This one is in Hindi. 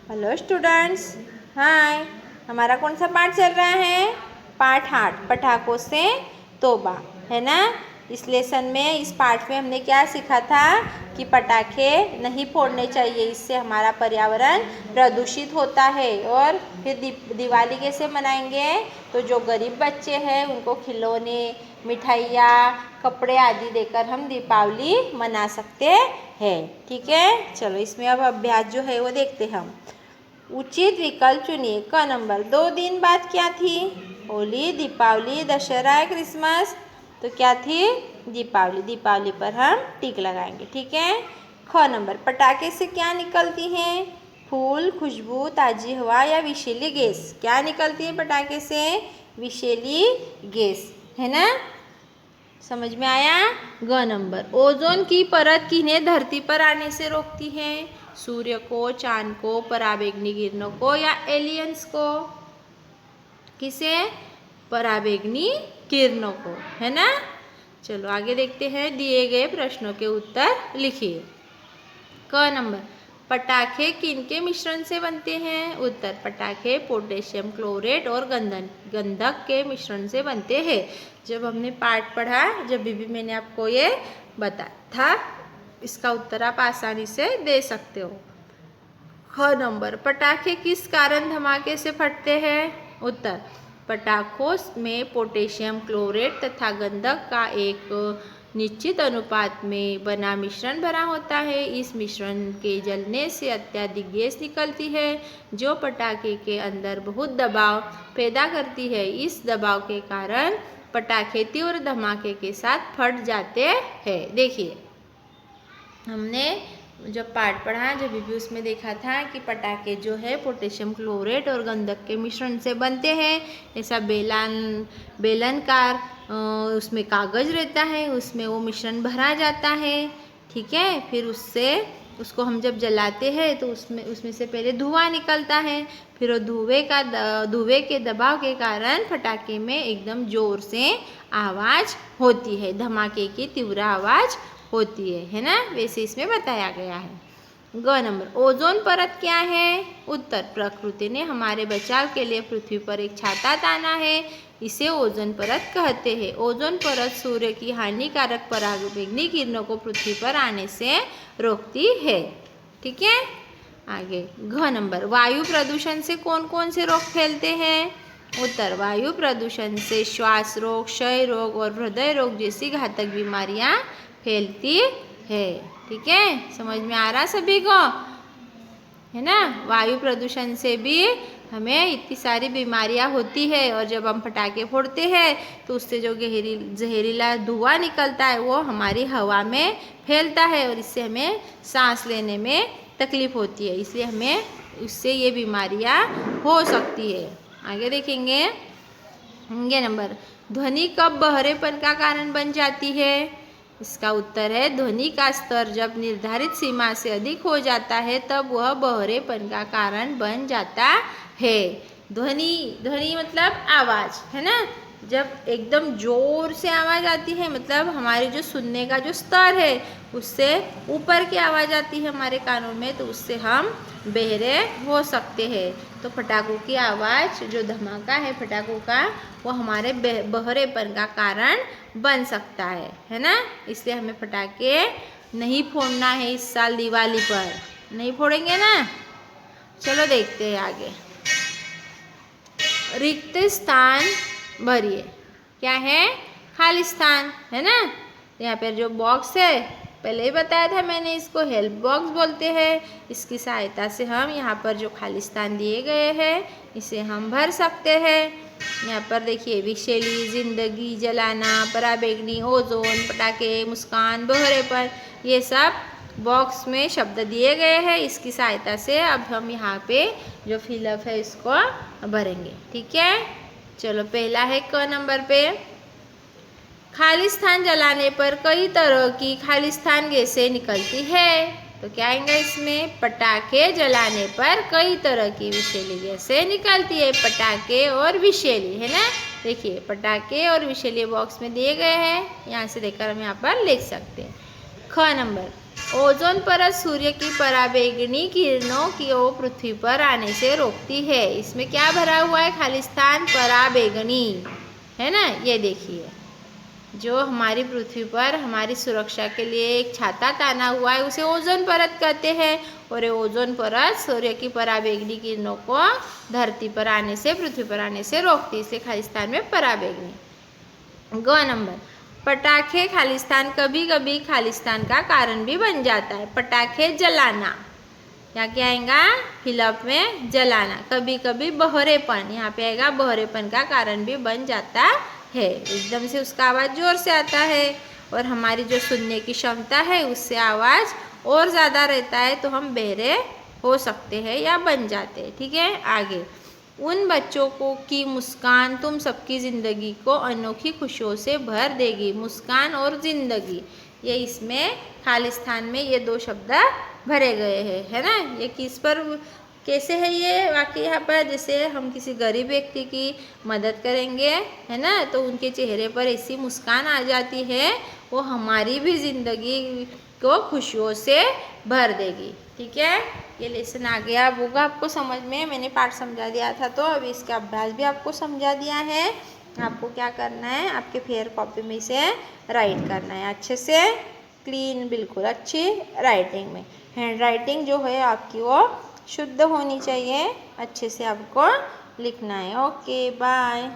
हेलो स्टूडेंट्स, हाय। हमारा कौन सा पाठ चल रहा है? पाठ 8, पटाखों से तौबा, है ना। इस लेसन में, इस पाठ में हमने क्या सीखा था कि पटाखे नहीं फोड़ने चाहिए, इससे हमारा पर्यावरण प्रदूषित होता है। और फिर दिवाली कैसे मनाएंगे? तो जो गरीब बच्चे हैं उनको खिलौने, मिठाइयाँ, कपड़े आदि देकर हम दीपावली मना सकते हैं। ठीक है, चलो इसमें अब अभ्यास जो है वो देखते हैं हम। उचित विकल्प चुनिए। क नंबर। 2 दिन बाद क्या थी? होली, दीपावली, दशहरा या क्रिसमस? तो क्या थी? दीपावली। दीपावली पर हम टिक लगाएंगे। ठीक है। ख नंबर। पटाखे से क्या निकलती हैं? फूल, खुशबू, ताजी हवा या विषैली गैस? क्या निकलती है पटाखे से? विषैली गैस, है ना। समझ में आया? ग नंबर। ओजोन की परत किन्हें धरती पर आने से रोकती है? सूर्य को, चांद को, पराबैंगनी किरणों को या एलियंस को? किसे? पराबैंगनी किरणों को, है ना। चलो आगे देखते हैं। दिए गए प्रश्नों के उत्तर लिखिए। क नंबर। पटाखे किनके मिश्रण से बनते हैं? उत्तर। पटाखे पोटेशियम क्लोरेट और गंधक के मिश्रण से बनते हैं। जब हमने पाठ पढ़ा, जब भी मैंने आपको ये बताया था, इसका उत्तर आप आसानी से दे सकते हो। ख नंबर। पटाखे किस कारण धमाके से फटते हैं? उत्तर। पटाखों में पोटेशियम क्लोरेट तथा गंधक का एक निश्चित अनुपात में बना मिश्रण भरा होता है। इस मिश्रण के जलने से अत्यधिक गैस निकलती है जो पटाखे के अंदर बहुत दबाव पैदा करती है। इस दबाव के कारण पटाखे तीव्र धमाके के साथ फट जाते हैं। देखिए, हमने जब पाठ पढ़ा, जब भी उसमें देखा था कि पटाखे जो है पोटेशियम क्लोरेट और गंधक के मिश्रण से बनते हैं। ऐसा बेलनकार उसमें कागज रहता है, उसमें वो मिश्रण भरा जाता है। ठीक है। फिर उसको हम जब जलाते हैं तो उसमें से पहले धुआं निकलता है। फिर वो धुएं के दबाव के कारण पटाखे में एकदम जोर से आवाज़ होती है, धमाके की तीव्र आवाज़ होती है ना। वैसे इसमें बताया गया है। ग नंबर। ओजोन परत क्या है? उत्तर। प्रकृति ने हमारे बचाव के लिए पृथ्वी पर एक छाता ताना है, इसे ओजोन परत कहते हैं। ओजोन परत सूर्य की हानिकारक पराबैंगनी किरणों को पृथ्वी पर आने से रोकती है। ठीक है। आगे घ नंबर। वायु प्रदूषण से कौन कौन से रोग फैलते हैं? उत्तर। वायु प्रदूषण से श्वास रोग, क्षय रोग और हृदय रोग जैसी घातक बीमारियां फैलती है। ठीक है, समझ में आ रहा सभी को, है ना। वायु प्रदूषण से भी हमें इतनी सारी बीमारियां होती है। और जब हम पटाखे फोड़ते हैं तो उससे जो जहरीला धुआं निकलता है वो हमारी हवा में फैलता है और इससे हमें सांस लेने में तकलीफ होती है। इसलिए हमें उससे ये बीमारियां हो सकती है। आगे देखेंगे। ये नंबर। ध्वनि कब बहरेपन का कारण बन जाती है? इसका उत्तर है, ध्वनि का स्तर जब निर्धारित सीमा से अधिक हो जाता है तब वह बहरेपन का कारण बन जाता है। ध्वनि मतलब आवाज़, है ना। जब एकदम जोर से आवाज़ आती है, मतलब हमारे जो सुनने का जो स्तर है उससे ऊपर की आवाज़ आती है हमारे कानों में, तो उससे हम बहरे हो सकते हैं। तो पटाखों की आवाज़, जो धमाका है पटाखों का, वो हमारे बहरेपन का कारण बन सकता है ना। इसलिए हमें पटाखे नहीं फोड़ना है इस साल दिवाली पर। नहीं फोड़ेंगे ना। चलो देखते हैं आगे। रिक्त स्थान भरिए। क्या है? खाली स्थान, है ना। यहाँ पर जो बॉक्स है, पहले ही बताया था मैंने, इसको हेल्प बॉक्स बोलते हैं। इसकी सहायता से हम यहाँ पर जो खाली स्थान दिए गए हैं इसे हम भर सकते हैं। यहाँ पर देखिए, विषैली, जिंदगी, जलाना, पराबैंगनी, ओजोन, पटाखे, मुस्कान, बहरेपन, ये सब बॉक्स में शब्द दिए गए हैं। इसकी सहायता से अब हम यहाँ पे जो फिलअप है इसको भरेंगे। ठीक है। चलो, पहला है क नंबर पे। खाली स्थान जलाने पर कई तरह की खाली स्थान गैसें निकलती है। तो क्या आएंगे इसमें? पटाखे जलाने पर कई तरह की विषैली गैसें निकलती है। पटाखे और विषैली, है ना। देखिए, पटाखे और विषैली बॉक्स में दिए गए हैं, यहाँ से देखकर हम यहाँ पर लिख सकते हैं। ख नंबर। ओजोन परत सूर्य की पराबैंगनी किरणों को पृथ्वी पर आने से रोकती है। इसमें क्या भरा हुआ है? खालिस्तान पराबैंगनी, है ना। ये देखिए, जो हमारी पृथ्वी पर हमारी सुरक्षा के लिए एक छाता ताना हुआ है उसे ओजोन परत कहते हैं। और ये ओजोन परत सूर्य की पराबैंगनी किरणों को धरती पर आने से, पृथ्वी पर आने से रोकती है, इसलिए खालिस्तान में पराबैंगनी। ग नंबर, पटाखे खालिस्तान कभी कभी खालिस्तान का कारण भी बन जाता है। पटाखे जलाना, यहाँ क्या आएगा? फिलअप में जलाना। कभी कभी बहरेपन, यहाँ पे आएगा बहरेपन का कारण भी बन जाता है। एकदम से उसका आवाज़ जोर से आता है और हमारी जो सुनने की क्षमता है उससे आवाज़ और ज़्यादा रहता है, तो हम बहरे हो सकते हैं या बन जाते हैं। ठीक है, आगे। उन बच्चों को की मुस्कान तुम सबकी ज़िंदगी को अनोखी खुशियों से भर देगी। मुस्कान और ज़िंदगी, ये इसमें खालिस्तान में ये दो शब्द भरे गए हैं, है ना। ये किस पर, कैसे है ये वाक्य यहाँ पर? जैसे हम किसी गरीब व्यक्ति की मदद करेंगे, है ना, तो उनके चेहरे पर ऐसी मुस्कान आ जाती है, वो हमारी भी ज़िंदगी को खुशियों से भर देगी। ठीक है, ये लेसन आ गया। अब होगा आपको समझ में, मैंने पाठ समझा दिया था, तो अभी इसका अभ्यास भी आपको समझा दिया है। आपको क्या करना है? आपके फेयर कॉपी में इसे राइट करना है अच्छे से, क्लीन, बिल्कुल अच्छी राइटिंग में। हैंड राइटिंग जो है आपकी वो शुद्ध होनी चाहिए, अच्छे से आपको लिखना है। Okay, bye.